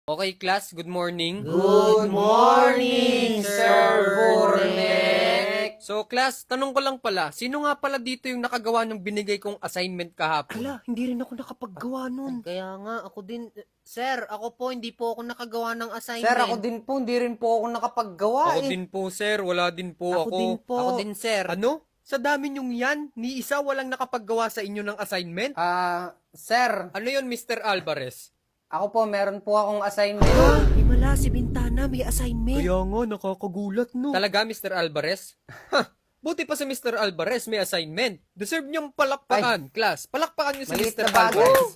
Okay, class, good morning. Good morning, Sir Burnek! So, class, tanong ko lang pala, sino nga pala dito yung nakagawa ng binigay kong assignment kahapon? Ala, hindi rin ako nakapaggawa nun. Kaya nga, ako din. Sir, ako po, hindi po ako nakagawa ng assignment. Sir, ako din po, hindi rin po ako nakapaggawa Ako din po, sir. Wala din po ako. Ako din po. Ako din, sir. Ano? Sa dami nyong yan, ni isa walang nakapaggawa sa inyo ng assignment? Sir, Ano yon, Mr. Alvarez? ako po, meron po akong assignment. Himala, si Bintana, may assignment. nga, nakakagulat, no? Talaga, Mr. Alvarez? Ha! Buti pa si Mr. Alvarez may assignment. Deserve niyong palakpakan, class. Palakpakan niyo si Maliit Mr. na bagay. Alvarez.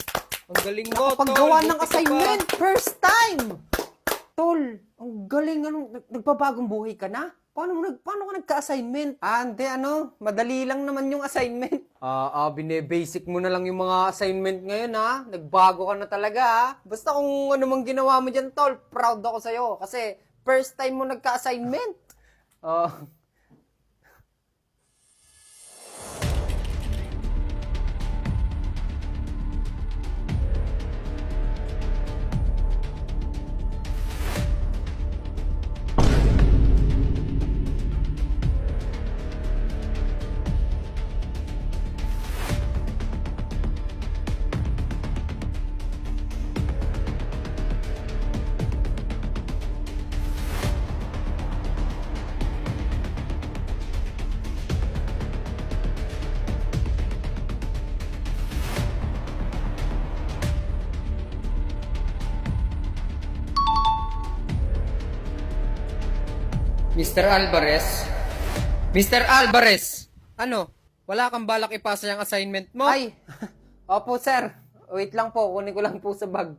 Ang galing mo, Paggawa tol. ng Buti ka assignment, pa. first time! Tol, ang galing, nagbabagong buhay ka na? Paano ka nagka-assignment? Hindi, madali lang naman yung assignment. Bine-basic mo na lang yung mga assignment ngayon, ha? Nagbago ka na talaga, ha? Basta kung ano mang ginawa mo dyan, tol, proud ako sa'yo. Kasi first time mo nagka-assignment. Mr. Alvarez? Mr. Alvarez! Ano? Wala kang balak ipasa yung assignment mo? Ay, opo, sir. Wait lang po, kunin ko lang po sa bag.